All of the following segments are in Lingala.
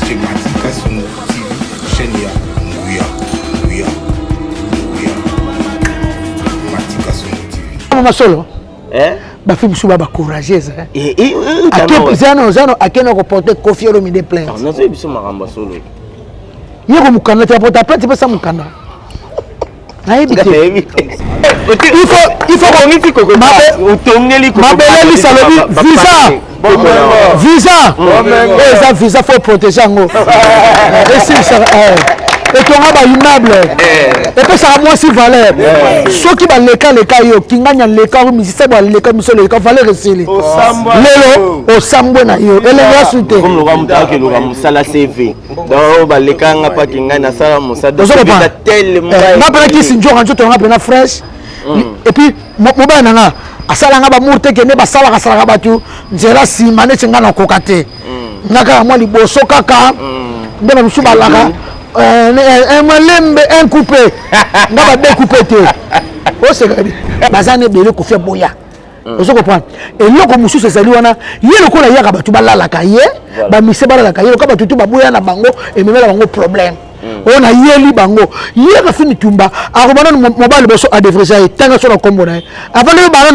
chez Matika Songo TV, chaîne ya Nguya. Matika Songo TV. Mama solo. Ba film suba ba courageuse. Zano akena ko porter Koffi Olomide plainte. Non c'est biso maramba solo. Yego mukanda tu porter plainte pas ça mukanda. Il faut visa faut protéger et ton immeuble et que ça a moins si valeur ceux qui va les cas yo kinganya les cas musicien va les cas monsieur les cas valeur c'est lelo au sambo na yo et les suite comme le ramta que le ramsala CV donc ba les cas ngapa kingana sala musada tellement na pena ki sinjo ranjo to ngapa na fresh et puis mobile nanga asala ngaba murte ke ne basala kasala batu nzela simane cingana kokate ngaka moi liboso kaka ndeba msuba laka un malembe un coupé ngaba découpé te o c'est gadi bazane bele ko fait boya ozo comprendre et loko mususu ezali wana yelo ko la yaka batu balala ka ye ba mise balala ka yelo ka batu tu baboya na bango et memela bango problème on a yeli bango yeka fini tumba akomana mobile boso a devrait ça tanga sur la combo na avant le bana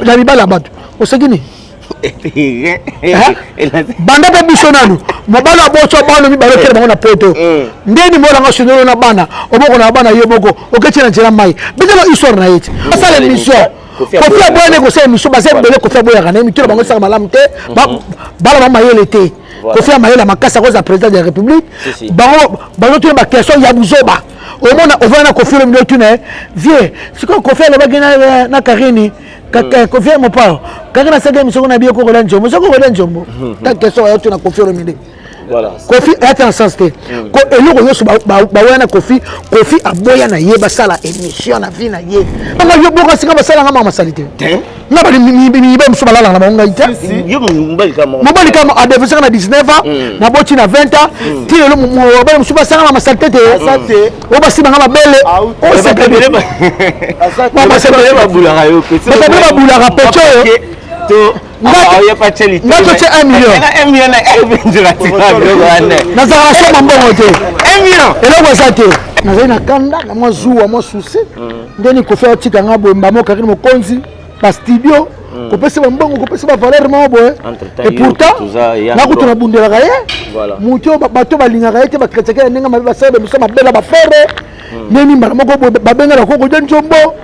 na bibala batu o segini banda pe bisonanu mobile abocho bana mi balokela bango na poto ndeni mona nga sunolo na bana oboko na bana yeboko oketi na njela mai bezelo histoire na yeti asala émission Koffi aboya ko sa émission base bele Koffi aboya kana mi tula bango sa malamu te bala mama yele te Koffi amayela makasa ko za président de la République bango tuna ba question ya buzoba au monde on va na Koffi le milieu tuna vie c'est quoi Koffi le bagina na Karini Koffi mo pa Karina sa game soko na biyo ko lanjo mo soko ko lanjo mo ta question ya tuna Koffi le milieu voilà Koffi est en sens te ko eloko yoso ba wana Koffi aboya na ye basala émission na vie na ye nga yo boka singa basala nga mama salite nga ba mi ba mso balala na bango ita yo mbali kama a développé na 19 ans na boti na 20 ans ti lo mo ba mso basala mama salite te o ba sima nga mabele o se bele ba se bele ba bulanga yo ba bulanga pecho to il y a pas de chalité. Non, tu as 1 million. 1 million na zara so mambongo te 1 million. Et là ça te na zena kanda na mo zuwa mo susi ndeni ko faire tika ngabo mbamo kakini mo konzi pa studio ko pesa mbongo ko pesa valeur mo boy et pourtant na ko tuna bundela kaye voilà muto bato balinga kaye te ba kritika nenga mabe basabe muso mabela ba frère neni mbala moko ba benga la koko de njombo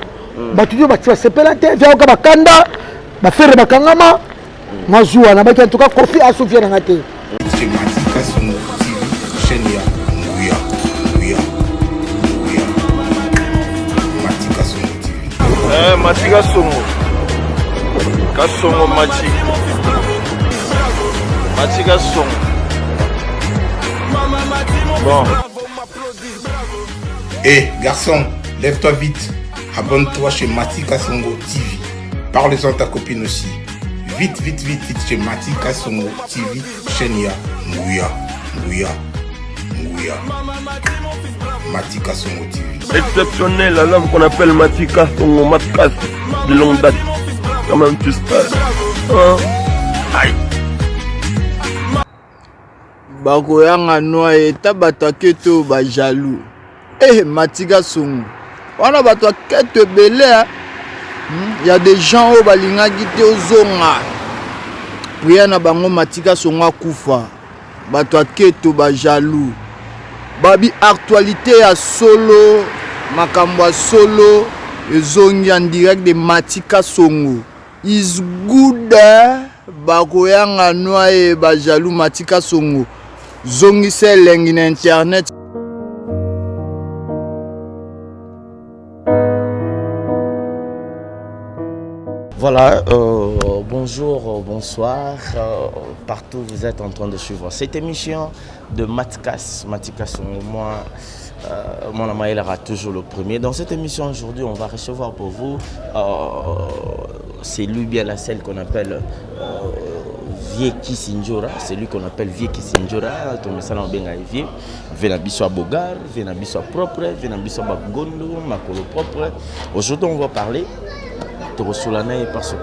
batudio ba sepela te vya ka bakanda ba frère bakangama mazua na baki en tout cas Koffi a souffert na ngate chez Matika Songo TV, chaîne ya Nguya. Matika Songo TV. Matika Songo. Kasongo Matika Songo. Bon. Garçon, lève-toi vite. Abonne-toi chez Matika Songo TV. Parle-en à ta copine aussi. Vite chez Matika Songo TV, chaîne ya Nguya. Matika Songo TV. Exceptionnel, l'homme qu'on appelle Matika Songo Matkas de longue date. Comment tu sais Aïe. Bakoyanga noye tabata keto ba jaloux. Matika Songo. On a battu keto belé. Il y a des gens au balinga gite ozonga. Priya na bango Matika Songo kufa. Bato keto ba jaloux. Babi actualité à solo, makambo à solo, ezongi en direct de Matika Songo. Is good bakoyanga noye ba jaloux Matika Songo. Zongi se lengi na internet. Voilà, bonjour, bonsoir, partout vous êtes en train de suivre cette émission de Matika Songo. Moi, mon ami il aura toujours le premier. Dans cette émission aujourd'hui, on va recevoir pour vous, c'est lui bien celle qu'on appelle Vieux Kisinjora, c'est lui qu'on appelle Vieux Kisinjora, ton message en bien Vieux, Venabiso Bogar, Venabiso propre, Venabiso Gondo, Makolo propre. Aujourd'hui, on va parler parce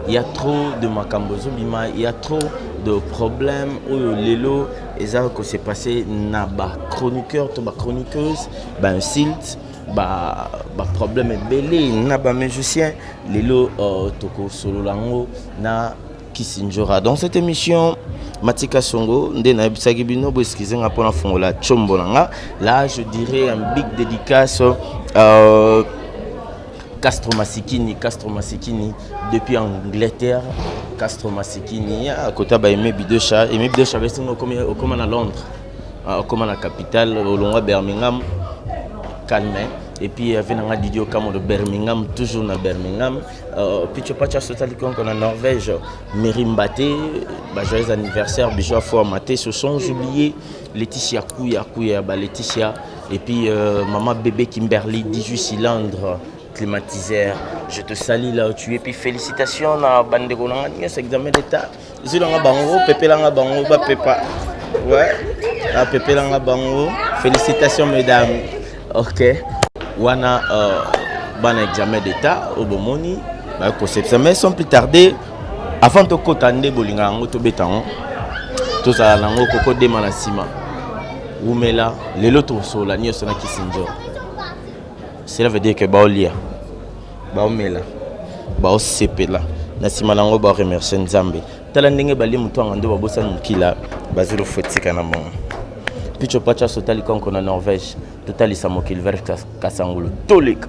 qu'il y a trop de Makambozo Bima, il y a trop de problème où lelo et ça que c'est passé na ba chroniqueur to ba chroniqueuse ba insulte ba problème belé na ba musicien lelo toko solo lango na Kisinjora. Dans cette émission Matika Songo ndena ebisaki bino bo excusez nga pona fongola chombo nanga là je dirais un big dédicace Castro Masikini depuis Angleterre. Castro Masikini à côté ba Aimé Bidecha reste comme à Londres comme à la capitale au long Birmingham calme et puis venanga Didio Kamo de Birmingham toujours na Birmingham puis tu pas Sotali qu'on a Norvège Merimbate ba joyeux anniversaire bijou fois maté ce sont oublié Laetitia Kouya ba Laetitia et puis maman bébé Kimberly 18 cylindres climatiseur. Je te salue là où tu es puis félicitations à Bandego na cet examen d'état. Zilanga bango Pepe langa bango ba pepa. Ouais. À Pepe langa bango. Félicitations mesdames. OK. Wana ban examen d'état au bomoni ba concept mais sans plus tarder avant de kotande bolinga ngo to betango. To ça nango koko de manasima. Umela lelo to sola ni osona Kisinjora. Cela veut dire que Baolia, Baomela, Baosepela, Nasima Lango ba remercier Nzambe. Talandenge bali mutu ngando babosa mukila, bazuro fotika na mon. Picho pacha sotali konko na Norvège, totali samokil vers Kasangulu. Tolik.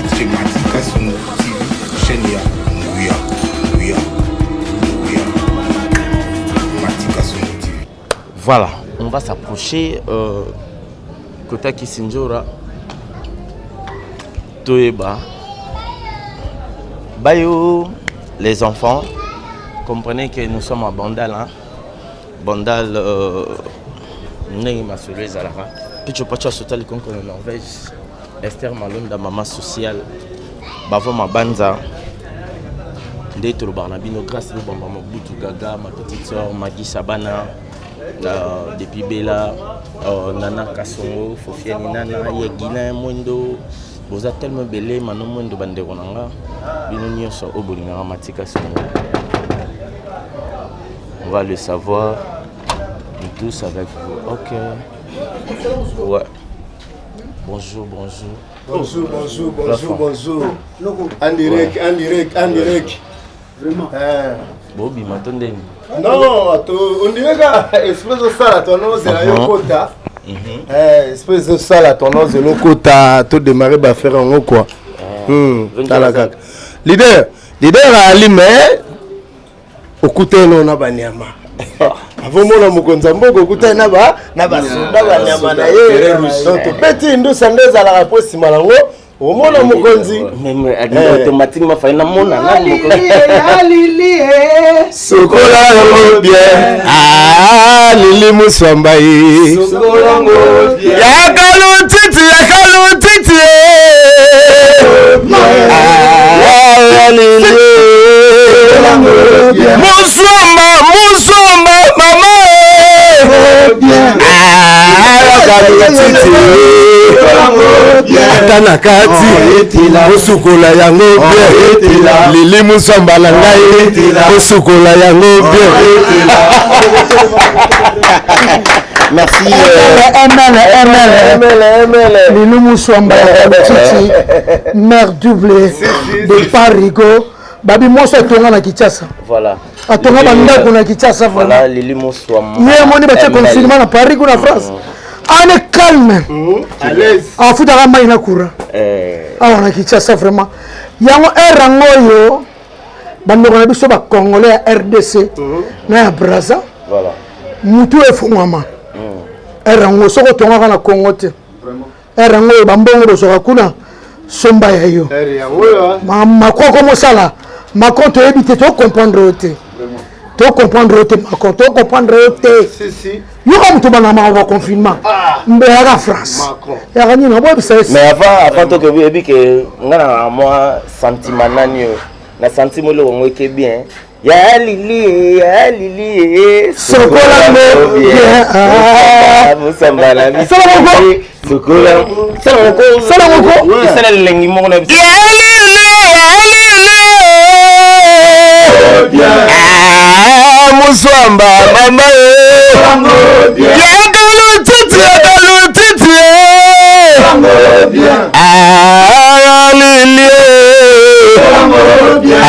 C'est Matika Songo TV, chaîne ya Nguya. Matika Songo TV. Voilà, on va s'approcher Kota Kisinjora. Toeba. Bayo, les enfants, comprenez que nous sommes à Bandal. Hein? Bandal, n'est pas sur les Alara. Puis tu peux sauter le concours en Norvège. Esther Malonda, maman sociale. Bavo ma banza. D'être au Barnabino, grâce à maman Boutou Gaga, ma petite soeur Magui Sabana. Depuis Bella, Nana Kassongo, Fofiani Nana, Yegina Mondo. Vous êtes tellement belé, maintenant moins de bande ronanga. Binonio sur Obolinga Matika Songo. On va le savoir. Nous tous avec vous. Ok. Ouais. Bonjour. En direct. Vraiment. Bobby, m'attendez. Non, on dirait que espèce de ça, ton nom c'est la Yokota. Espèce de ça, ton nom c'est Lokota. Tout démarrer, bah faire un quoi. Leader à Alime, au côté on a Banyama. Avant mon Mokonzambo, au côté na ba soda Banyama na ye. Donc petit ndo sandeza la réponse Malango. Au mona Mokonzi même automatiquement fa na mona na Mokonzi Lili Sokola ngo bien Lili Muswambai Sokola ngo bien Yakalu titi Lili Muswamba mama Atana kati Osukola yango bien Lili Muswamba la ngai Osukola yango bien. Merci ML Lili Muswamba Titi mère doublée de Parigo Babi Mosa tonga na Kinshasa. Voilà. Atonga bandako na Kinshasa voilà Lili Muswamba. Yé moni bache confinement na Paris ou na France. On est calme. À l'aise. En fout à la main na courant. On a Kinshasa vraiment. Yango erango yo bandako na biso ba Congolais RDC na Brazza. Voilà. Mutu efungama. Erango soko tonga na Congo te. Vraiment. Erango bambongo do soka kuna somba ya yo. Ma quoi comme ça là. Macron te évite de comprendre te. Tu comprendre te Macron, tu comprendre te. Si. Yo comme tu banama au confinement. Mais à la France. Macron. Mais avant to que vous avez que ngana moi sentiment nanyo. Na sentiment le on est bien. Ya Lili Sokola ngo bien. Musamba la vie. Sokola. C'est le lengi mo na bien. muswamba mama yakalutiti alilie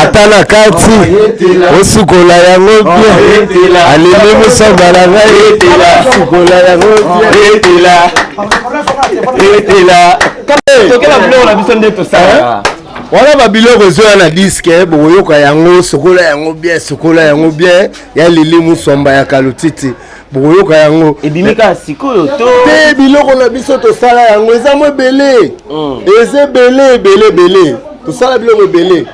atala kati osukola yango bien alili muswamba na ngai sukola yango bien tokela biloko na biso nde tosala wana babiloko ezoya na diske bokoyoka yango sokola yango bien ya lili muswamba ya kalotiti bokoyoka yango ebimika sikoyo to te biloko na biso tosala yango eza mo ebele eza ebele tosala biloko ebele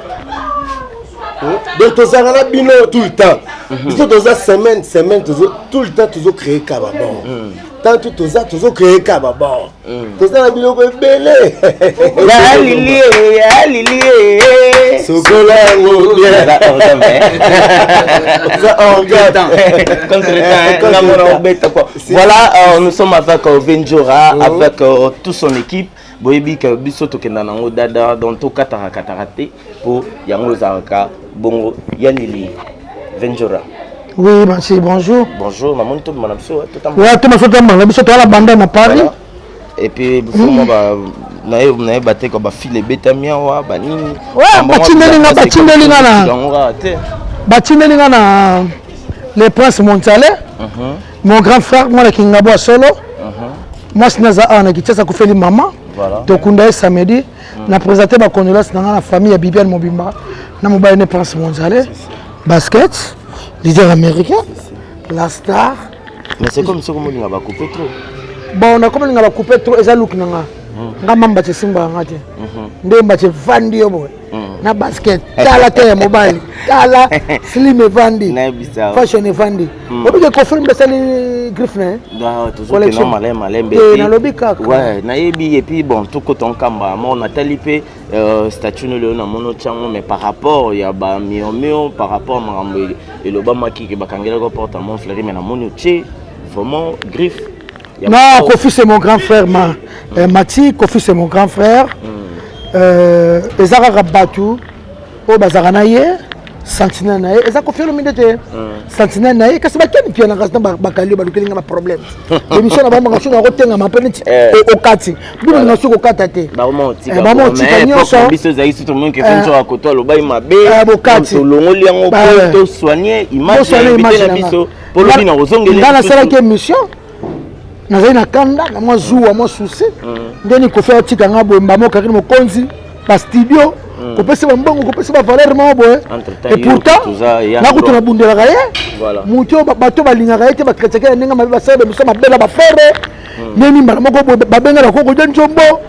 donc tozalaka na bino tout le temps biso toza semaine tout le temps tozocrée kababord tant tozocrée kababord tozala biloko ebele ya lilie sokola yango voilà nous sommes avec Venjora avec toute son équipe boyebi que biso tokenda nango dada dans to katara te pour yango zaka bongo ya lilie Venjora. Oui, merci, bonjour. Bonjour, maman, tout le monde a besoin. Ouais, tout le monde a besoin de la bande à Paris. Et puis, moi, on a battu comme fil et bétamia, banini. Ouais, Batindelinga na les princes montalais. Mon grand frère, moi, qui est solo. Moi, je suis à Kitasa Koufeli Maman. Donc, on a samedi. On a présenté ma condoléance dans la famille à Bibiane Mobimba. On a les princes montalais. Basket. Leader américain, la star. Mais c'est comme ça qu'on a coupé trop. Bon, on a comme on a coupé trop, et ça look nanga. Ngama mbache simba ngati. Nde mbache vandi yobo. Na basket, tala te mobile, tala slim vandi. Fashion vandi. Obi ke confirm besali griffe né. Da toujours que non malembe. Na lobi kaka. Ouais, na yebi et puis bon tout coton kamba, on a talipé statue no na mono chango mais par rapport ya ba mio par rapport marambo et le bama qui bakangela ko porte mon fleury mais na mono tché vraiment griffe. Non, Kofi c'est mon grand frère Mati, Kofi c'est mon grand frère. Ezara Rabatu, o bazara naye, Sentinelle naye, eza Kofi le midete. Sentinelle naye, kasi ba ken piana kasna bakali ba lukelinga ba problème. L'émission na ba manga shona rotenga ma peneti o kati. Bino na soko kata te. Ba mo tika nyonso. Biso zayi tout le monde qui fait un koto lo ba mabe. To longoli yango to soigner image na biso. Pour le bina ozongeli. Dans la salle qui émission. Nazali na kanda na mwa zuwa mwa susi ndeni ko faire tika ngabo mbamo kakini mokonzi ba studio ko pesa ba mbongo ko pesa ba valeur mo boye et pourtant na ko tuna bundela kaye muto bato balinga kaye te ba kreteka nenga mabe ba sebe biso mabela ba frère neni mbala moko ba benga la ko de njombo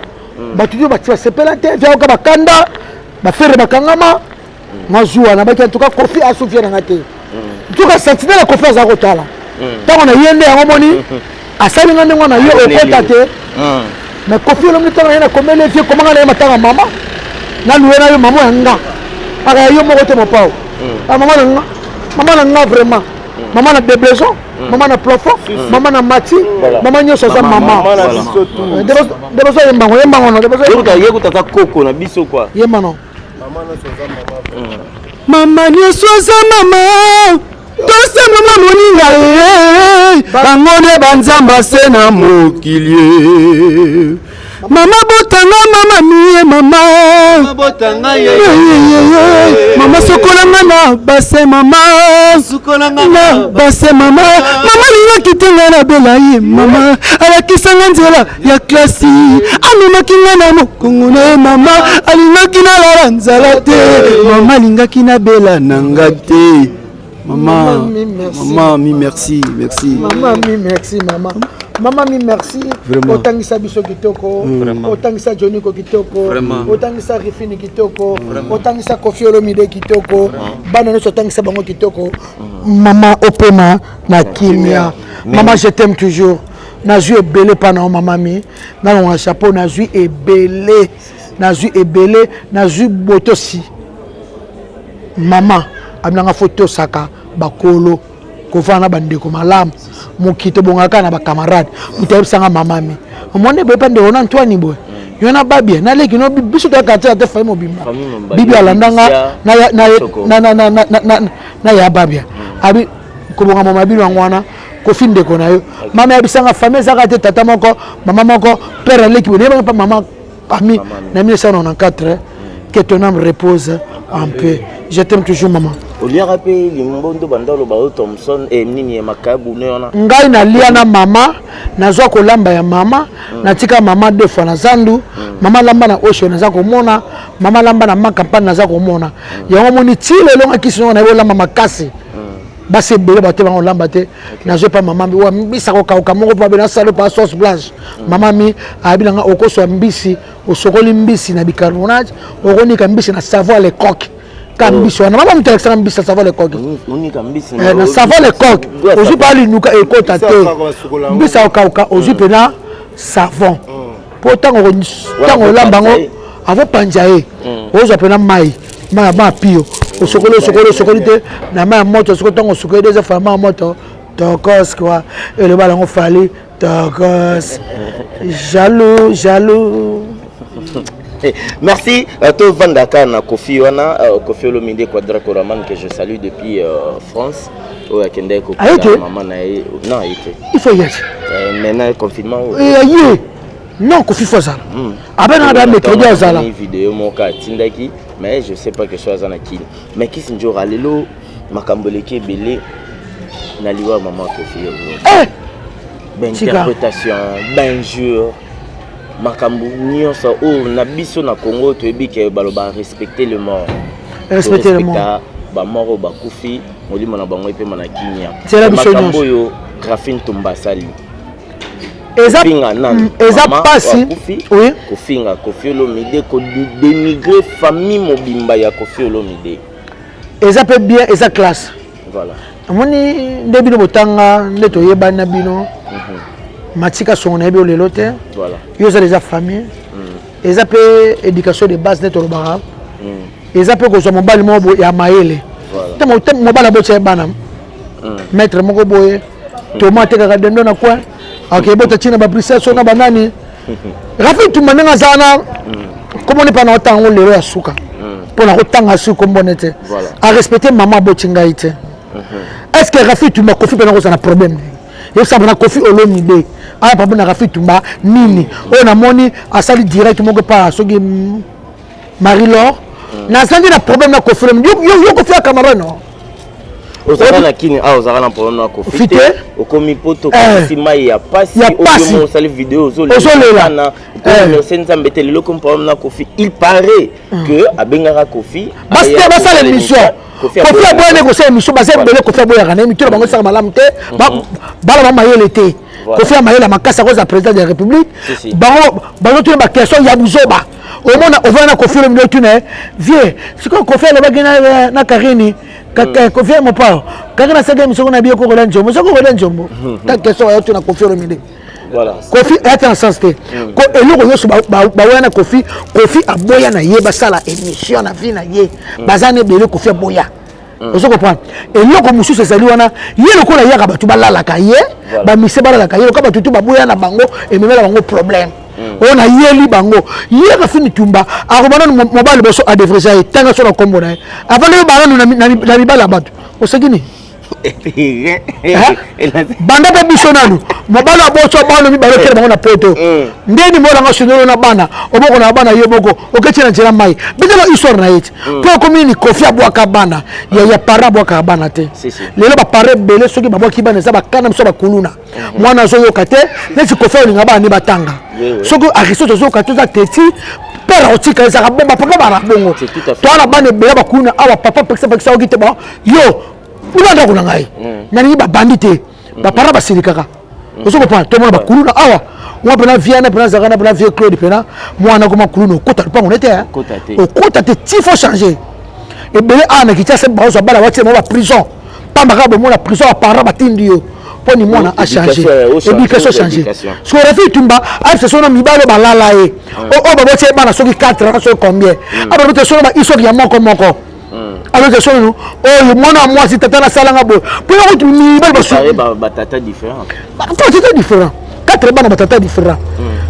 ba tudio ba tia sepela te vya ka ba kanda ba frère ba kangama mwa zuwa na ba ki en tout cas Kofi asufia na ngate tout cas sentinelle la confiance à kotala tant on a yende ya moni asali ngane ngwana yo okota te mais Kofi lo mtanga yana komele vie komanga na matanga mama na luena yo mama yanga aga yo moko te mopao mama na nga vraiment mama na déblaison mama na plafond mama na mati mama nyoso za mama déblaison yembango no déblaison yekuta ka koko na biso kwa yemano mama nyoso za mama Tosa mama moninga bango ne banzamba se na mokili mama botanga mama miye mama botanga ye mama sokolanga na base mama sokolanga na base mama mama linga kitenga na belaye mama alakisanga nzela ya klasi amemaki nga na mokongo na mama alingaki na lara nzala te mama alingaki na bela nanga te. Maman, maman, mi merci. Maman, mi merci, maman. Maman, mi merci. Vraiment. Otangisa biso kitoko. Otangisa Johnny ko kitoko. Otangisa Rifini kitoko. Otangisa Kofi Olomide kitoko. Bana no otangisa bango kitoko. Maman opema na kimia. Maman, je t'aime toujours. Na ju ebele pana maman mi. Na un chapeau na ju ebele. Na ju ebele, na ju botosi. Maman amnanga photo saka bakolo kofana bandeko malamu mukito bongaka na ba camarade mutayebisanga mamami omone boye pande ona Antoine boye yona babia na leki no biso to kata te fami mobimba bibi alandanga na ya babia abi kobonga mama bino ngwana Kofi ndeko na yo mama yabisanga famille zaka te tata moko mama moko père leki bo ne pas maman ami na 1994 que ton âme repose en paix. Je t'aime toujours maman. Olia rappelé limbondo bandolo ba Thompson et nini makabu neona. Ngai na lia na mama nazwa kolamba ya mama natika mama deux fois na zandu mama lamba na osho naza komona mama lamba na makampani naza komona yango moni tile longa kiso na yo lamba makasi basi bele ba te ba lamba te nazwa pa mama wa mbisa ko ka moko pa bena salo pa sauce blanche mama mi abilanga okoso mbisi osokoli mbisi na bicarbonate okonika mbisi na savon les coques Kambisi wana mama mtelekisa mbisi savon les coques oni kambisi na savon les coques ozu pa linuka ekota te mbisi okauka ozu pena savon po tango lambango avo panjaye ozu pena mai ba pio osokoli te na mai moto soko tango sokoli des fois mai moto tokos quoi et le ballon fallait tokos jaloux. Merci à tout Vandaka na Kofi wana Kofi Olomide Quadra Koraman que je salue depuis France au Akende Kofi maman na non il faut y être maintenant confinement non Kofi Fozala abena da méthode azala vidéo moka tindaki mais je sais pas que soit azana kili mais qui sinjo alelo makamboleki belé na liwa maman Kofi ben interprétation ben jeu makambu nyonso o na biso na Congo to ebike baloba respecter le mort ba mort ba kufi molimo na bango epe mana kinya c'est la biso makambu yo Grafine Tumbasali eza pasi oui kofinga Kofi Olomide ko dénigrer famille mobimba ya Kofi Olomide eza pe bien eza classe voilà amoni ndebino botanga ndeto yebana bino Matika son ebi olelo te voilà yo za les famille eza pe éducation de base neto lobara eza pe ko zo mobali mo ya maele voilà te mobala bo che bana maître moko boye tomate kaka dendo na kwa akebota china ba princesse na banani rafi tumanenga zana comment ne pas na tango lelo ya suka pour na kotanga su ko mbonete à respecter maman bo chingaite est-ce que rafi tu m'as confié pendant un problème il ça na Kofi Olomide aya papa na Rafi Tumba nini o na moni asali direct moko pa soki Marie-Laure na sangi na problème na Kofi Olomide yo Kofi Cameroun no ozala na kini ozala na problème na Kofi te okomi poto kasi mai ya pasi oyo sali vidéo ozolela na ko senza mbeteli loko problème na Kofi il paraît que abengaka Kofi basta l'émission Kofi aboya négocier émission basé belé Kofi aboya kana émission bango saka malamu te bala ba mayele te Kofi amayela makasa cause président de la République bango tuna ba question ya buzoba au monde on va na Kofi le milieu tuna vieux c'est quoi Kofi le bagina na Karini Kofi mo pa kaka na sega émission na bieko ko lanjombo soko ko lanjombo ta question ya tuna Kofi le milieu voilà Kofi est en sens te ko eloko yoso ba wana Kofi aboya na ye basala émission na vie na ye bazane belé Kofi aboya ozo comprendre eloko mususu ezali wana ye lokola yaka batu balalaka ye ba mise balalaka ye lokola batu baboya na bango ememela bango problème on a yeli bango ye ka fini tumba akomana mobile boso a devrait tanga so na kombo na avant le balano na libala batu osegini banda pe bisonanu mobala boso balo mi balo kele bango na poto ndeni mola nga sunolo na bana oboko na bana yeboko okechena njera mai betelo histoire na yeti po komini Kofi abwaka bana ya para abwaka bana te lelo ba pare bele soki babwaki bana za bakana mso bakuluna mwana zo yoka te neti Kofi olinga bana ni batanga soki aristo zo yoka te za teti pera otika za bomba paka bana bongo to ana bana bele bakuluna awa papa peksa okite ba yo ibanda kuna ngai nani ba bandite ba para basilikaka osoko pa to mona ba kuluna awa mwa pena viana pena zakana pena vie Claude pena mwana ko makuluna kota pa ngone te kota te ti faut changer et belé ana ki tsa ba zo bala wati mo ba prison pamba ka bo mona prison a para batindi yo poni mwana a changer éducation changer so Rafi Tumba a se sona mibalo balala e o ba boche bana soki 4 ans so combien aba bote sona ba isoki ya moko alors que son nous oh moi si tata na sala ngabo pour que tu mi ba tata différent tata différent 4 bana ba tata différent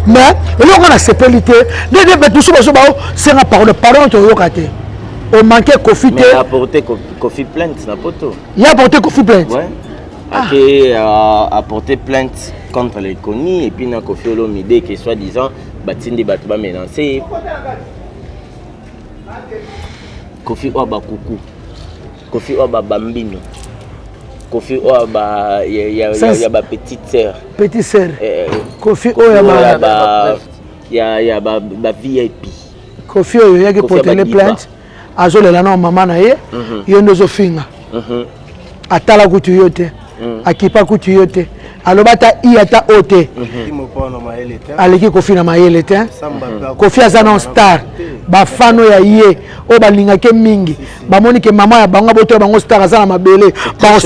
mais il y a une sécurité de tout ça c'est un parole to yokate on manquait Kofi te mais apporter Kofi plainte na poto il a apporté Kofi plainte a porté plainte contre les connus et puis na Kofi Olomide qui soi-disant Batindi Batuba menacé. Kofi Oba Kuku, Kofi Oba Bambino, Kofi Oba ya ba petite sœur. Petite sœur. Kofi Oba ya ba VIP. Kofi Oyo yaki porter les plaintes. Azolela na mama na ye, yo ndozo finga. Atala kutu yote. Akipa kutu yote. Alobata iyata ote. Aleki Kofi na mayele te. Kofi azana star. Ba fano ya ye o balinga ke mingi. Ba moni ke mama ya bango boto bango star azana mabele. Ba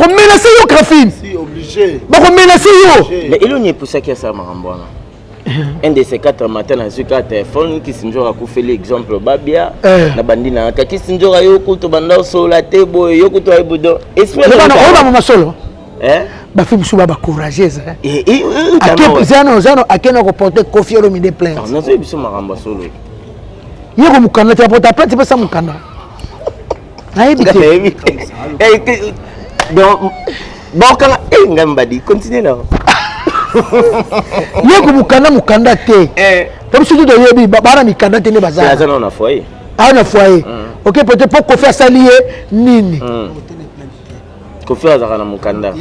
ko menacer yo Krafine. Si obligé. Ba ko menacer yo. Mais il n'y a pas ça qui a ça marambona. Un de ces 4 matins dans ce cas téléphone qui s'injora ku fait l'exemple babia na bandina ka qui s'injora yo ku to banda so la tebo yo ku to ay budo espère ba mama solo ba film suba ba courageuse zano akena ko porter Kofi Olomide plainte non c'est biso maramba solo yego mukanda te porter plainte pesa mukanda na ebite donc bon quand ngambadi continue là yego mukanda te comme si tu dois yebi bana mikanda te ne bazala ça on a foyer na foyer OK peut-être pour Kofi asalié nini Kofi azaka na mukanda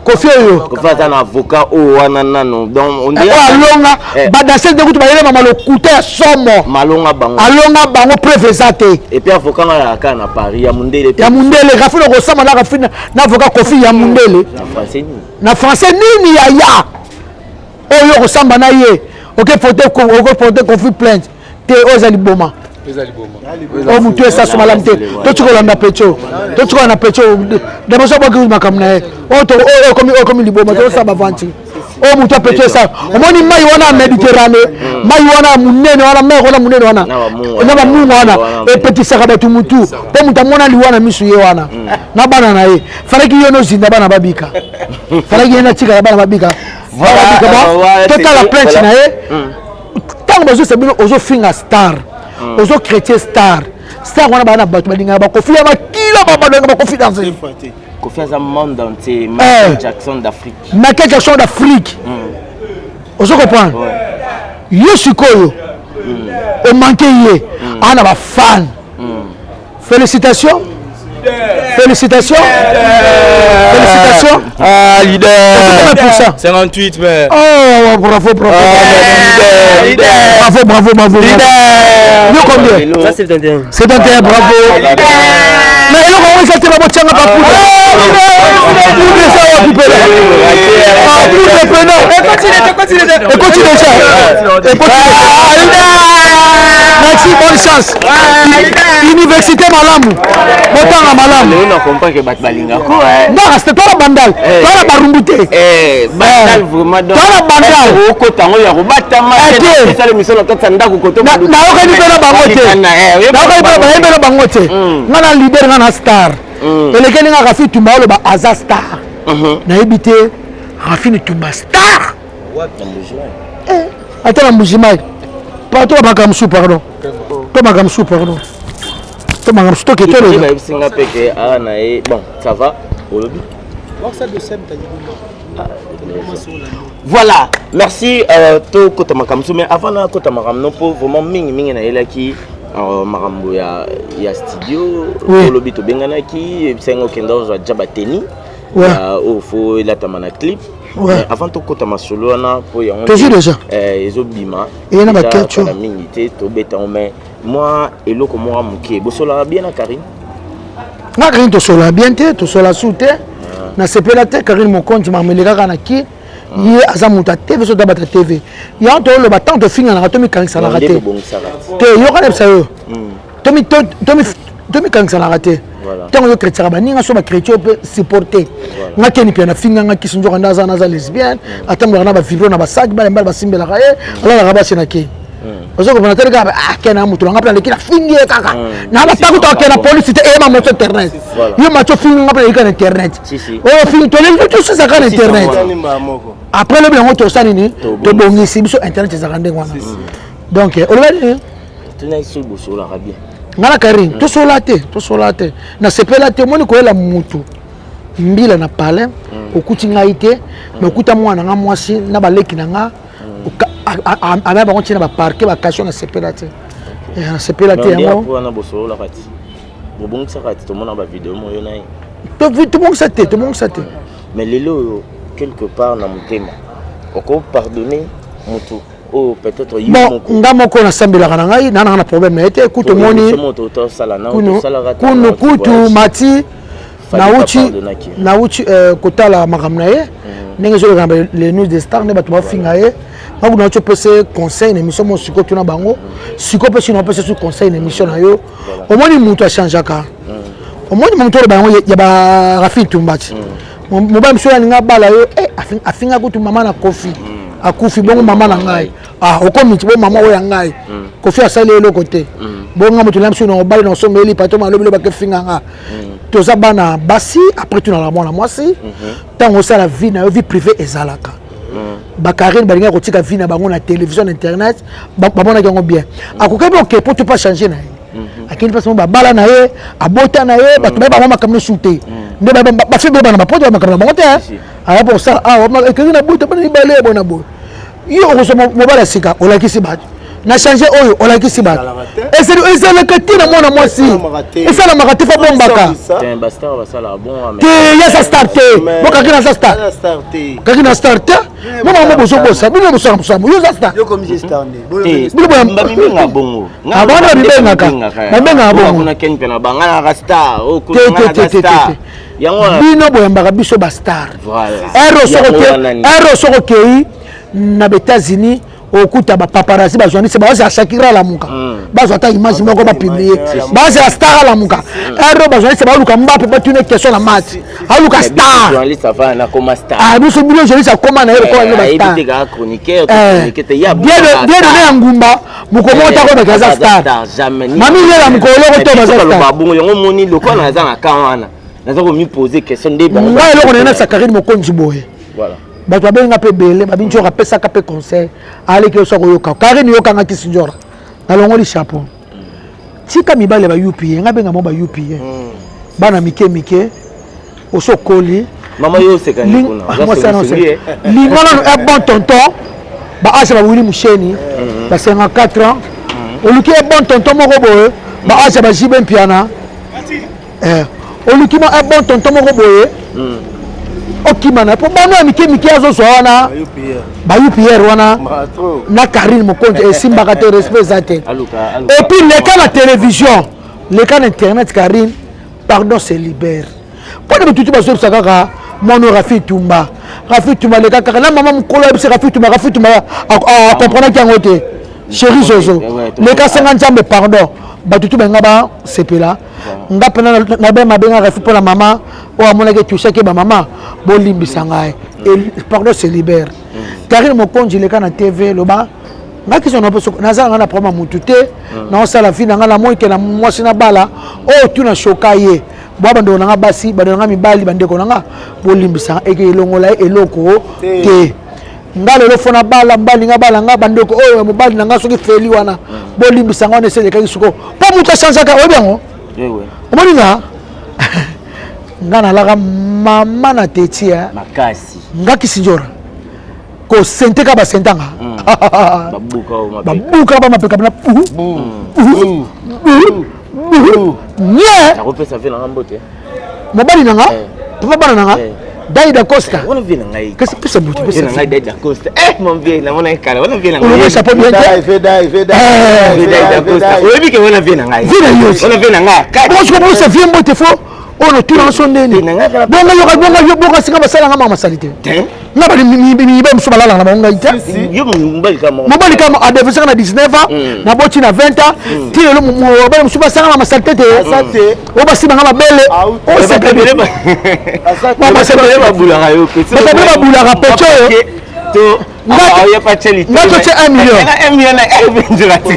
Kofi oyo Kofi azana avocat o wana nano donc on dit alonga badase de kutu bayele mama lokuta ya somo malonga bango préfésate et puis avocat na ka na Paris ya mundele rafino ko sama na rafina na avocat Kofi ya mundele na français nini ya oyo ko samba na ye OK porter Kofi plainte te ozali boma o mutu esa soma lamte to tikola pecho de moso boki makamna e o komi liboma to samba vanti o mutu pecho esa omoni mai wana Méditerranée mai wana munene wana mai wana munene wana na ba mungu wana e petit saka batu mutu po mutu mona liwana misu ye wana na bana na ye fallait que yono zinda bana babika fallait que yena tika bana babika voilà total la plainte na ye tant que c'est bien ozo finga star ozo chrétien star wana bana batu balinga ba Kofi ba kila ba Kofi dans Kofi a un monde entier Michael Jackson d'Afrique ozo comprendre yo sikoyo o manqué ye ana ba fan félicitations Ah, leader. 58 mais. Oh, bravo. Leader. Bravo. Yo combien? Ça c'est 71. 71, bravo. Mais yo comment ça te va botsanga pa pour. Merci, bonne chance. Université Malamu. Botanga Malamu. On comprend que Batbalinga ko non, c'était pas la bandale. Pas la barumbute. Bandal vraiment donc. Pas la bandale. Ko tango ya robata ma. Ça l'émission na katanda ko koto. Na okani pena bangote. Na okani pena bangote. Ngana leader ngana star. Elekeli nga Rafi Tumba lo ba Aza star. Na ebité Rafi Tumba star. Attends la Mujimai. Pas toi Makamsou pardon. Toi Makamsou pardon. Toi Makamsou to keto le. Ba singa peke ana e bon, ça va. Olobi. Voilà, merci to kota Makamsou mais avant na kota Makamno pour vraiment mingi na elaki makambo ya studio olobi to bengana ki sengo kendo za jabateni au fo la tamana clip. Avant to kota masolo na po ya toujours déjà ezobima et na bakecho na mingité to beta mais moi eloko mo amuke bosola bien na Karine na Karine to sola bien te to sola soute na sepela te Karine mon compte mameleka kana ki ye azamuta TV so dabata TV ya to lo batant to finga na to mi kanisa na raté te yo kana psa yo to mi kanisa na raté tant yo chrétien ba ninga so ba chrétien peut supporter nga keni pia na finga nga kisunjo kana za lesbienne atambo na ba vibro na ba sac ba mbala ba simbela ka ala la ba sina ki ozo ko na teleka kena mutu nga plan kila fingi kaka na ba taku to kena police te e ma moto internet yo ma to finga nga plan internet oh fingi to le to ça ka internet après le bien to sani ni to bongisi biso internet za kande ngwana donc o le tuna iso bosola ka bien ngala Karine to solate na sepela te moni ko ela mutu mbila na palais okuti ngai te mais okuta mwana nga mwasi na baleki na nga aba bango tina ba parquet ba cachot na sepela te na sepela te yango pour na bosolo la kati bobongisa kati to mona ba vidéo moyo nayi to bongisa te mais lelo quelque part na mutema oko pardonner mutu oh peut-être bon nga moko na sambelaka na ngai na problème na ete kuto moni kutu mati na uchi kotala makambo na ye ndenge ezoleka les news de star ne bato bafinga ye ngakuna ocho pese conseil na émission mo siko tuna bango siko pese na pese su conseil na émission na yo omoni mutu achangeaka omoni mutu le bango ya ba Rafi Tumbati moba mshola ninga bala yo afinga kutu mama na kofi akufi bongo mama na ngai okomi bo mama oya ngai kofi asali eloko te bongo mutu na mshola na obali na someli pato malobi ba ke finga nga toza bana basi après tu na la mwana mwasi tango ça la vie na vie privée ezalaka bakarine balinga kotika vie na bango na télévision internet bamona yango bien akokebi OK pour tu pas changer na akini pas ba bala na ye abota na ye bato ba mama kamno shooter nde ba fi bana ba poto ba kamna monte ala pour ça ekeli na buta bana ibale bona bo yo ko so mo bala sika olakisi ba na changer oyo olakisi ba eza le kati na mwana mwasi eza la makati fa bombaka ba star ba sala bon te ya sa start mo kakina sa start kakina start mama mo boso bosa bino mo sa mo yo sa start yo comme j'ai star ne bino ba mimenga bongo abana mimenga ka mimenga bongo kuna ken pena banga na star o kuna na star yango bino boyambaka biso ba star voilà ero soko kei na États-Unis okuta ba paparazzi ba journaliste ba za Shakira la muka ba za ta image moko ba publier ba za star la muka ero ba journaliste ba luka Mbappé ba tune question na match aluka star journaliste va na comme star biso bino journaliste koma na ero ko na star ibiteka chroniqueur te ya bien na ngumba mukomo ta ko ba za star mami yela mukolo ko to ba za star ba bongo yango moni loko na za na kawana naza ko mi poser question de ba ngai loko na Sakarine mokonzi boye voilà bato abenga pe bele babinjo apesaka pe conseil aleki oso koyoka Karine yokanga kisinjora nalongoli chapeau tika mibale ba UPA nga benga mo ba UPA bana mike oso koli mama yo sekani kuna lingana un bon tonton ba asa ba wili musheni ba 54 ans oluki un bon tonton moko boye ba asa ba jibe mpiana oluki mo un bon tonton moko boye okimana po bana mike azo soana ba UPR wana na Karine mokonzi esimbaka te respect zate et puis les cas la télévision les cas internet Karine pardon c'est libère pour ne tout pas ça kaka mono Rafi Tumba le kaka na mama mukolo bise Rafi Tumba a comprendre ki ngote chéri Zozo les cas 50 ans pardon ba tutu benga ba sepela nga pena na be mabenga Rafi pour la maman o amona ke toucher ke ba maman bo limbisa ngai et pardon c'est libère Karine mokonzi le kana TV loba nga kiso na poso na zanga na problème mutute na osala fi na nga la moike na mwasi na bala o tu na shokaye bo bando na nga basi bando nga mibali bandeko na nga bo limbisa eke elongola eloko te nga lelo fona bala mbali nga bala nga bandeko o mobali na nga soki feli wana bo limbisa nga ne sele kai suko po muta chanza ka obiango omoni nga nga na laka mama na tetia makasi nga kisinjora ko senteka ba sentanga babuka ba mapeka na nye na kopesa vela ngambote mobali nanga papa bana nanga Daida Costa wana vela ngai kasi pesa butu pesa ngai Daida Costa mon vieux na mona kala wana vela ngai on chapeau bien Daida Costa oyebi ke wana vela ngai wana vela ngai bon je comprends ça vient mbote fo ono tu na sondeni bonga singa basala ngama masalite nga bali mi ba mso balala na bonga ita yo mbali kama a defense na 19 ans na boti na 20 ans ti lo mo ba mso basala ngama masalite te o basi ngama bele o se bele ba se bele ba bulaka yo ke ba bulaka pecho to ya pa cheli na to che 1 million na 1 million na evenjura ti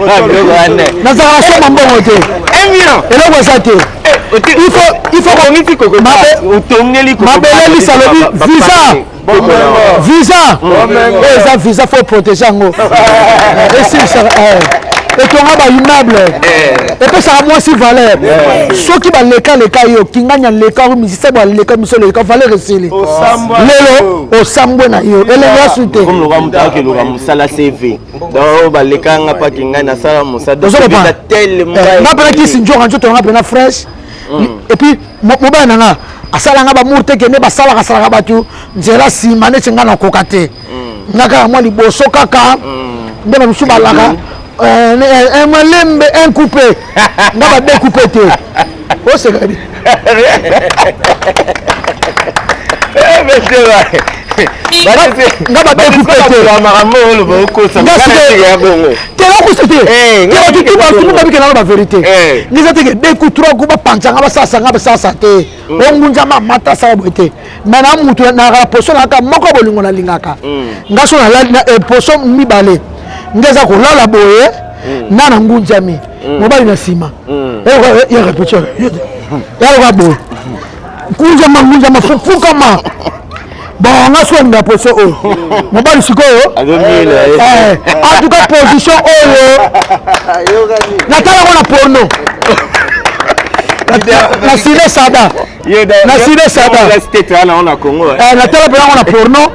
na za so mambongo te 1 million elo kwa sate il faut qu'on ait coco mabeleli salobi visa ça visa faut protéger ngo et si ça etonga bayimmeuble epesaka mwasi valeur soki baleka yo kinganya leka misisa baleka miso leka valeur esili lelo osambwe na yo elengi asu te comme loka mutaki loka musala CV donc balekanga pa kinganya sala musada tellement nga pena kisi njoka nzoto nga pena fresh et puis mobala nanga asalanga bamour te kende basalaka bato nzela nsima neti nga nakoka te nga kaka mwa liboso kaka nde bamisu balaka un malembe un coupé nga badécoupé te osekadi nga badécoupé te okosa te babike nanga bavérité ngeza teke deku trois ku bapancanga basasa te ongunzama matasa boye te me na mutu nakala poso naka moko bolingo nalingaka nga so poso mibale ngeza kolala boye nana ngunzami mobali na nsima yaloka boye ngunzama fukama bon nga so alinga poso oyo mobali sikoyo en tout cas position oyo natalako na porno nasile sada natala mpenango na porno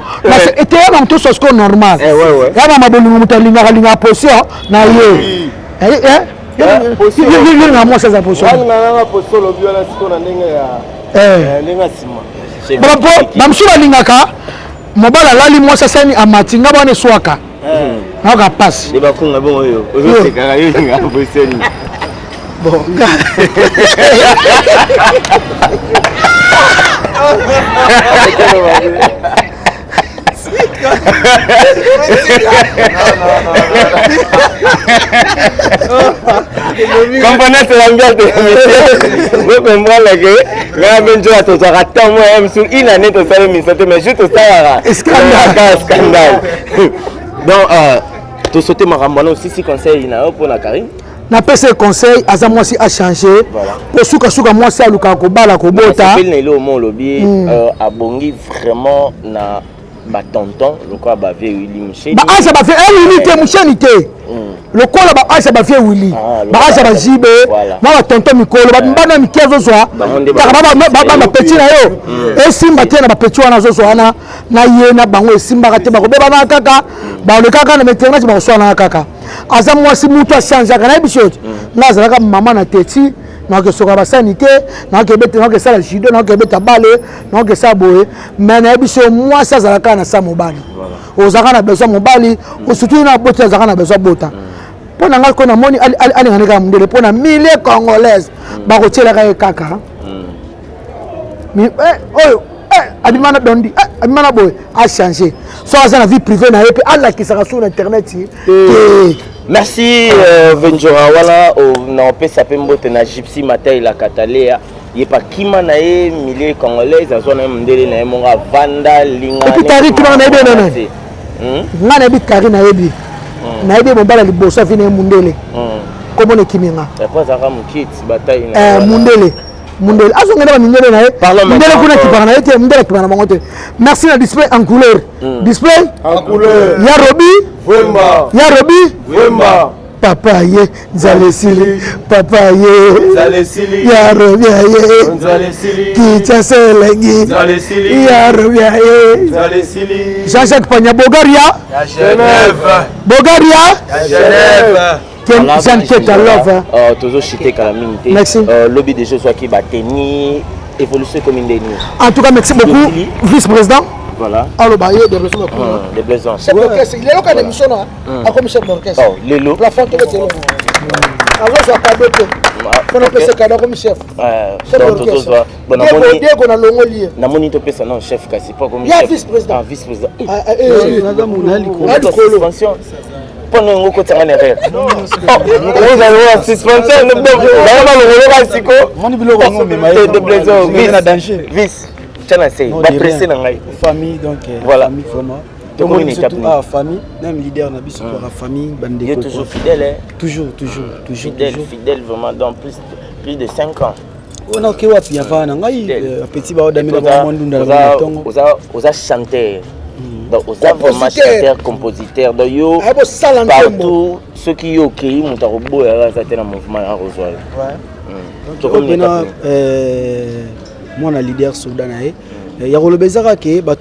eteyaka moto sosiko normal yaba mabolingo moto alingaka position na ye na mwasi aza position bamosusu balingaka mobali alali mwasi asani amati nga bwana eswaka nayoka pasi comprenez l'ambiance de l'émission. Vous comprenez que la même chose à toi, attends moi même sur une année de ça mais juste ça scandale. Donc tu sauter ma ramona aussi si conseil na pour la Karine. Na pese conseil aza mwasi a changer pour suka mwasi aluka ko bala ko bota. Il est au mon lobby abongi vraiment na ba tonton le quoi ba vie Willy Mouché. Ba asa ba fait unité Mouchenité. Le quoi ba asa ba fait Willy. Ba asa ba jibe. Na ba tonton mikolo ba mbana mikezo zwa. Ba petit na yo. Et simba te na ba petit wana zo zwana na ye na bango esimba ka te ba ko beba na kaka. Ba le kaka na metena ti ba so na kaka. Aza mwasi mutu a changer kana bishoti. Na zalaka mama na teti. Na ke soka ba sanité, na ke bete na ke sala judo, na ke beta balé, na ke sa boye. Mais na biso moi ça zalaka na sa mobali. Ozaka na besoin mobali, surtout na bota zalaka na besoin bota. Pona ngal ko na moni ali ngaka mundele pona milliers congolaises ba ko tshela ka kaka. Mi oyo abimana dondi abimana boy a changer. So aza na vie privée na yepe ala ki saka sur internet merci Venjora voilà on peut s'appeler mbote na Gypsy Matai la Catalea il pas kima na e milliers congolais azo na mundele na monga vanda linga et tari kima na ebe na na bi kari na ebi na ebe mo bala liboso fine mundele komo ne kiminga après ça va mukit bataille na mundele azo ngena ba mundele na e mundele kuna kipana na ete mundele kipana bangote merci na display en couleur display en couleur ya Robi Wemba papa ye nzalesili papa ye nzalesili ya Robi ye nzalesili kicha selengi nzalesili ya Robi ye nzalesili Jean-Jacques Panya Bogaria Jean-Jacques Love toujours chité calamité lobby des jeux soit qui va tenir évolution comme une dernière en tout cas merci beaucoup vice-président. Voilà. Alors, bah, il y a des raisons. Des blaisons. Chef d'orchestre, il est là quand même, comme chef d'orchestre. Oh, Lélo. Plafond, tu veux dire. Alors, je vais pas d'autre. On a fait ce cadeau comme chef. Chef d'orchestre. Bon, on a longo lié. Na moni to pesa non chef kasi pas comme chef. Il y a vice-président. Vice-président. Suspension. Pendant ngoko tsangana rere. Vous avez suspension ne peut pas le siko. Moni biloko ngombe mai. Des blaisons. Vice. C'est famille donc voilà famille vraiment tout le monde surtout à famille même leader na biso pour la famille bande de toujours fidèle toujours fidèle vraiment dans plus de 5 ans on a que wapi avant ngai petit ba odamina ba mondunda na tongo oza chanteur Donc, aux vraiment chanteur, compositeur. Donc, yo, partout, ceux qui ont créé, mon tarobo, il y a un mouvement à rejoindre. Moi, on a leader soudan. Il y a le bezara qui est place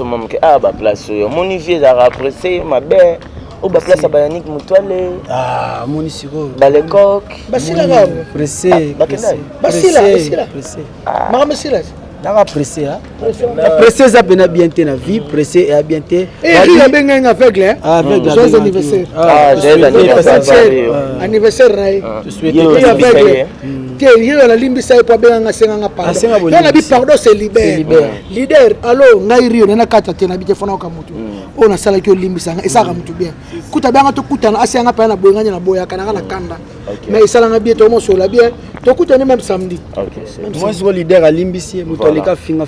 mon niveau apprécié ma belle au place à Bayanik Moutouale mon siro Balekok Basila pressé pressé pressé ça bien bien na vie pressé et bien té il a bien un aveugle avec joyeux anniversaire anniversaire je suis aveugle il y a la limbisa pour bien nga senga nga pardon na bi pardon c'est leader allo ngai rio na kata te na bi te fona ka mutu ona sala ki limbisa nga esaka mutu bien kuta banga to kutana asenga pa na boyanga na boya kana na kanda mais sala nga bien to mo sola bien to kutana même samedi moi je leader à limbisi mutu alika finga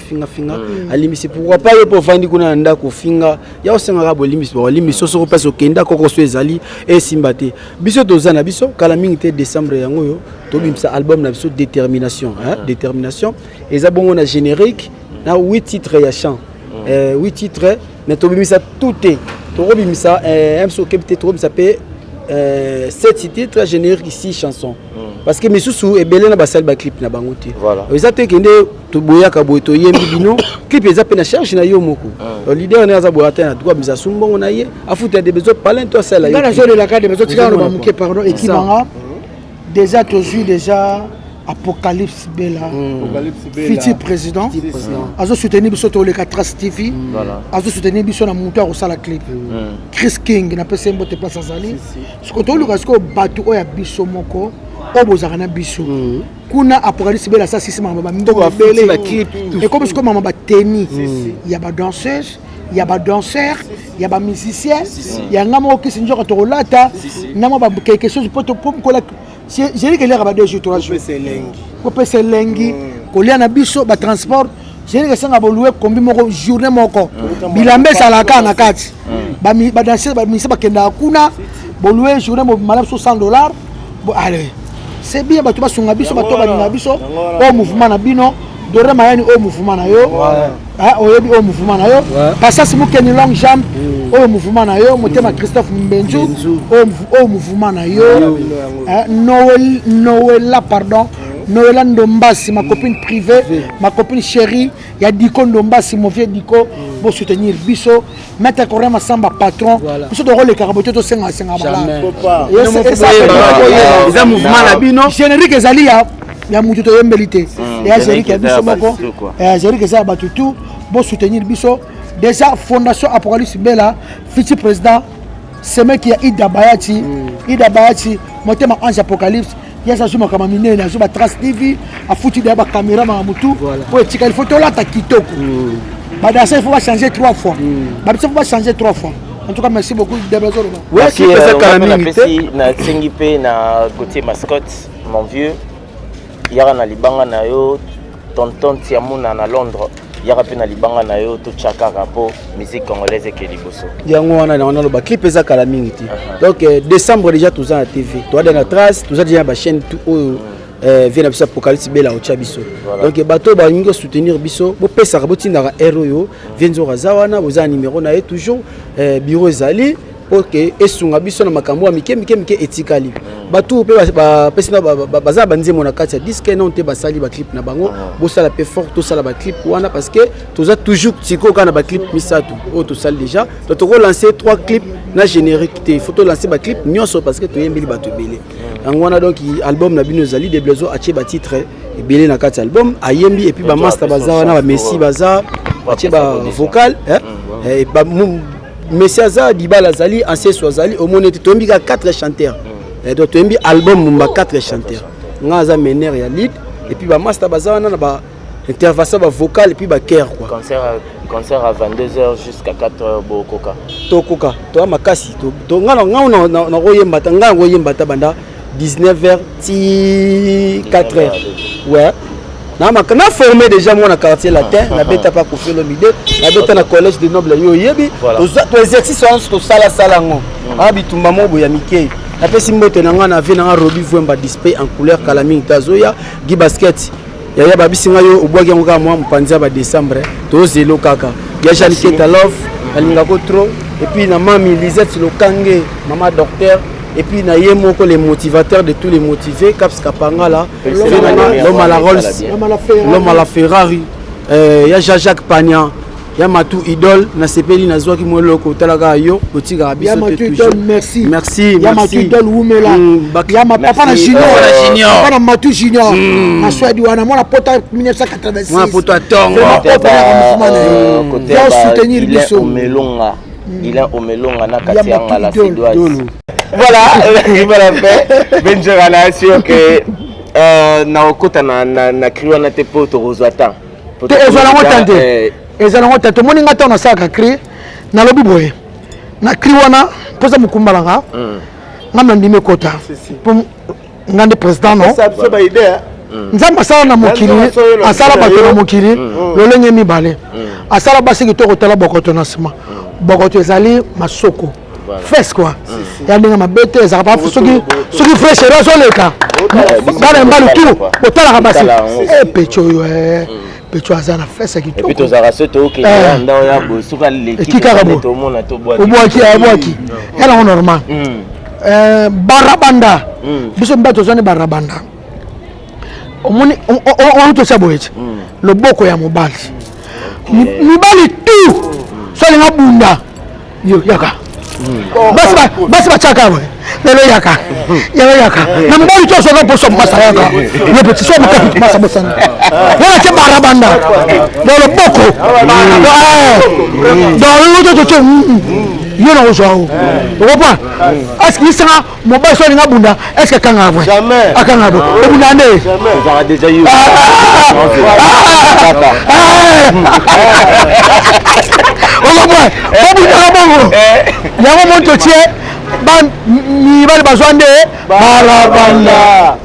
à limbisi pourquoi pas pour vandi kuna ndako finga ya osenga ka bo limbisi bo limbisi so ko passe okenda koko so ezali e simbate biso tozana biso kala mingi te décembre yango yo to bimsa album na biso détermination détermination et ça bon on a générique na 8 titres ya chant 8 titres mais to bimsa tout est to bimsa MSO kepte to bimsa pe 7 titres générique ici chansons parce que misusu ebele na basal ba clip na bango te ça te kende to boya ka boy to yembi bino clip eza pe na charge na yo moko leader na za boya ta na droit bimsa sumbongo na ye afuta de besoin parler toi ça là dans la zone de la carte de besoin tika no ba muke pardon équipe banga déjà toujours déjà Apocalypse Bella futur président azo soutenir biso to le 4 TV azo soutenir biso na monto au sala clip Chris King na pese mbote place azali ce que to luka ce que batu oya biso moko obozaka na biso kuna Apocalypse Bella ça sisi mama mbo bele et comme ce que mama ba tennis il y a ba danseuse il y a ba danseur il y a ba musicien il y a ngamo qui sinjo to lata ngamo ba quelque chose pour ko j'ai dit que les rabats 2 jours 3 jours ko pese lengi ko liana biso ba transport j'ai dit que ça nga louer kombi moko journée moko bilambe sala ka na kati ba danser ba misa ba kenda kuna bo louer journée mo malab $60 bo allez c'est bien ba to ba sunga biso ba to ba ninga biso au mouvement na bino dore mayani au mouvement na yo oyebi au mouvement na yo passage mukeni long jump au mouvement na yo motema Christophe Mbenju au mouvement na yo Noëlla pardon Noëlla Ndombasi ma copine privée ma copine chérie ya Diko Ndombasi mon vieux Diko pour soutenir biso mettre correct Masamba patron biso to rôle caraboto to senga bala ça mouvement na bino générique ezali ya mutu to yembelité ya générique ya biso moko générique ça batutu pour soutenir biso déjà fondation Apocalypse Bella futur président c'est mec qui a Ida Bayati motema ange Apocalypse ya ça suma kama minene na zuba Trace TV a foutu de ba caméra ma mutu pour tika il faut to la ta kitoko ba danser il faut changer 3 fois ba il faut changer 3 fois en tout cas merci beaucoup de besoin ouais qui peut ça calamité na tsingipe na côté mascotte mon vieux yara na libanga na yo tonton Tiamuna na Londres yara pe na libanga na yo to chaka rapo musique congolaise ke liboso yango wana na lo ba clip eza kala mingi ti donc décembre déjà tous à la TV toi dans la Trace tous déjà ba chaîne tout vient na Apocalypse Bella au chabiso donc bato ba ningo soutenir biso bo pesa ka botinda ka hero yo vienzo razawana boza numéro na ye toujours bureau ezali pour que esunga biso na makambo mike etikali bato pe ba pesina baza banze mona kati ya disque non te basali ba clip na bango bo sala pe fort to sala ba clip wana parce que toza toujours tiko kana ba clip misatu o to sala déjà to relancer 3 clips na générique te photo lancer ba clip nyonso parce que to yembeli bato belé ngwana donc album na bino zali de blezo atie ba titre belé na kati album ayembi et puis ba master baza wana ba Messi baza atie ba vocal et ba Messi Aza Dibala Zali ancien Swazali au monde tombi 4 chanteurs et donc tombi album mumba 4 chanteurs ngaza mener ya lead et puis ba master bazana na ba intervention ba vocal et puis ba chœur quoi concert à 22h jusqu'à 4h bokoka to koka to makasi to ngana na royemba tanga royemba banda 19h ti 4h ouais na formé déjà moi na quartier latin na beta pas ko felo mide na beta na collège de noble yo yebi to exercice to sala ngo abitumba mobo ya mike na pesi mbote na nga na ve na robi vwemba display en couleur kalaming tazoya gi basket ya babisinga yo obwaki ngo ka moi mpanza ba décembre to zelo kaka ya Jeanne Ketalov alingako trop et puis na mami Lisette Lokange maman docteur et puis na ye moko les motivateurs de tous les motivés Caps Kapangala l'homme à la Rolls l'homme à la Ferrari ya Jacques Pagnan ya Matou Idole na sepeli na zwaki moloko talaka yo kotika biso ya Matou Idole merci ya Matou Idole Wumela ya papa na junior papa na Matou junior na Swedi wana mwana pota 1986 mwana pota tongo côté soutenir biso melonga il a omelonga na katianga la Suédoise. Voilà, il va la faire. Benjera na sûr que na okota na kriwa na te poto rozata. Te ezala ngotante. Ezala ngotante moni ngata na saka kri na lobi boye. Na kriwana poza mukumbalanga. Ngam ndime kota. Ngande président no. Ça ba idée. Nzamba sala na mokili, asala bato na mokili, lolenge mibale. Asala basi kitoko tala bokoto na sima. Bokoto ezali masoko. Fes quoi. Ya ndinga mabete ezaka pa soki fresh razo leka. Bana mbalu tu otala ka basi. Pecho yo pecho azana fes kitoko. Et puis tozara soto ke nda ya bo suka leki to mona to boaki. Boaki. Yala normal. Barabanda. Biso mbato zone barabanda. On to saboye. Le boko ya mobali. Mibali tu. Soli ngabunda. Yo yaka. Basi bachaka we. Lelo yaka. Na mbali to soka poso mbasa yaka. Yo petit so mka mbasa bosa. Wala ke barabanda. Dans le boko. Dans le to yo na ozo. Opa. Est-ce qu'il sera mobile so ngabunda? Est-ce que kanga we? Jamais. Akanga do. Obunda ne. Ça a déjà eu.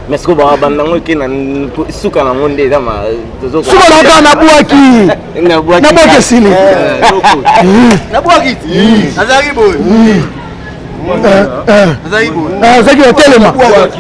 Mais ce que barabanda ngoki na suka na monde dama tozo suka na na buaki sili na buaki azaki boy azaki hotelema buaki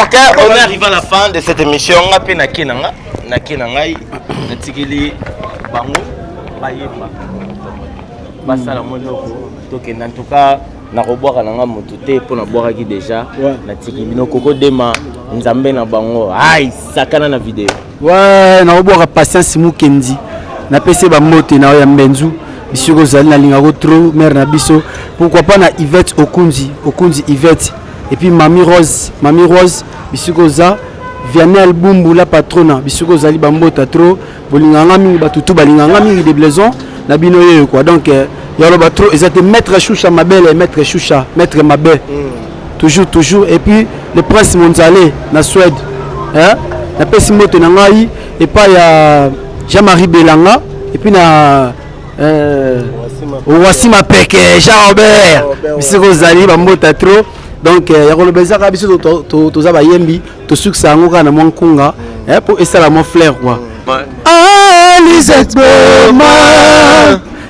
Ok, on arrive à la fin de cette émission. On a peine na kenangai na tikili bango bayeba basala moloko toke en tout cas na roboaka nanga moto te pona boaka ki déjà na tikili no koko dema nzambe na bango ai sakana na vidéo ouais na roboaka patience mukendi na pese ba mote na ya mbenzu bisoko zali na linga ko trop mère na biso pourquoi pas na Yvette Okunzi Yvette et puis Mami Rose bisoko za Vianel Bumbu la patrona bisoko zali ba mbota trop bolinganga mingi batutu balinganga mingi de blaison na bino ye quoi donc yalo ba trop ezate maître Choucha Mabel et maître Choucha maître Mabel toujours et puis le prince Monzale na Suède hein na pesi moto na ngai et pas ya Jean-Marie Belanga et puis na Wasima Peke Jean-Robert bisoko zali ba mbota trop donc ya kolobeza ka biso to za ba yembi to suksa ngoka na mwankunga pour esala mon frère quoi ah Lisette Boma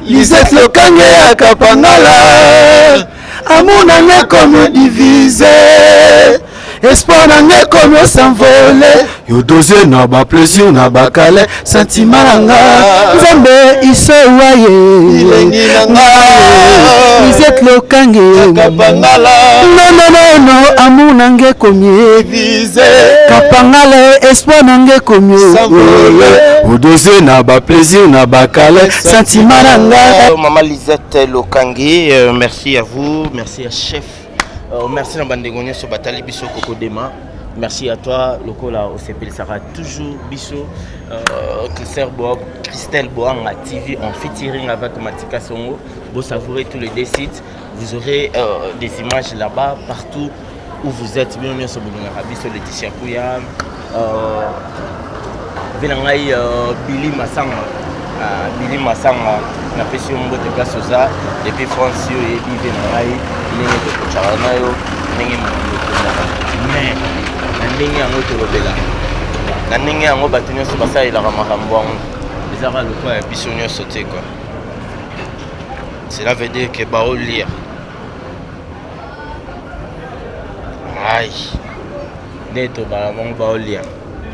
Lisette Lokange akapangala amuna ne comme divisé espoir nanga comme s'envoler yo doser na ba plaisir na ba kale sentiment nanga nzambe isowaye ilengi nanga Lisette Lokange kapangala non amour nanga comme divisé kapangala espoir nanga comme s'envoler yo doser na ba plaisir na ba kale sentiment nanga maman Lisette Lokange merci à vous merci à chef merci à Bandegonye sur Batali Bisso Kokodema. Merci à toi, Lokola OCP Sarah, toujours Bisso, Christelle Boanga TV en featuring avec Matika Songo. Vous savourez tous les deux sites. Vous aurez des images là-bas, partout où vous êtes. Bien sûr, Bisso Laetitia Kouya, Venangai Billy Massanga, na pesi mbo te place oza depuis France yo et bive na ngai ndenge to charana yo ndenge mo mais na ndenge yango to lobela na ndenge yango bato nyonso basalelaka makambo yango ezaka lokola ya biso nyonso te quoi. Cela veut dire que baolia ai nde tobala bango baolia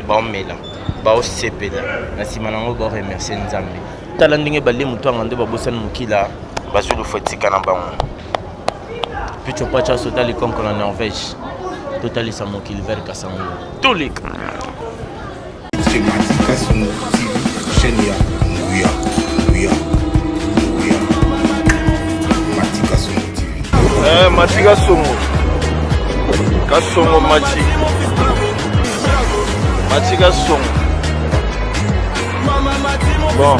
baomela baosepela na nsima nango baoremercie nzambe tala ndenge balie motwanga nde babosani mokila bazwi lufo etika na bango picho pacha sota likonko na Norvège totalisa mokili vers Kasango tolika c'est Matika Songo TV chaîne ya Nguya Matika Songo TV Matika Songo Kasongo Matika Songo bon.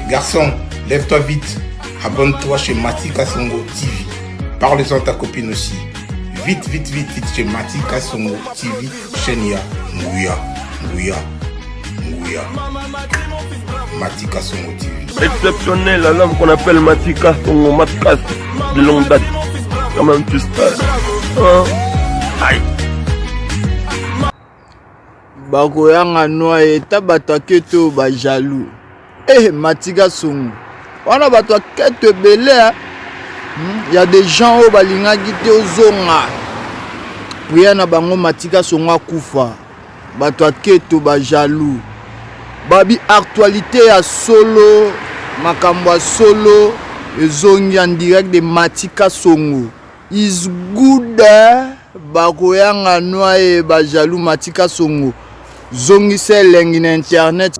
Garçon, lève-toi vite. Abonne-toi chez Matika Songo TV. Parle-en à ta copine aussi. Vite chez Matika Songo TV. Chaîne ya Nguya. Matika Songo TV. Exceptionnel, un homme qu'on appelle Matika Songo Matkas de longue date. Quand même tu sais. Aïe. Bakoyanga noa eta bato aketo ba jaloux. Matika Songo. Wana bato aketo ebele. Il y a des gens au balingaki te ozonga. Priya na bango Matika Songo akufa. Bato aketo ba jaloux. Babi actualité ya solo, makambo ya solo, ezongi en direct de Matika Songo. Is good. Bakoyanga noa ba jaloux Matika Songo. Zongi se lengi na internet.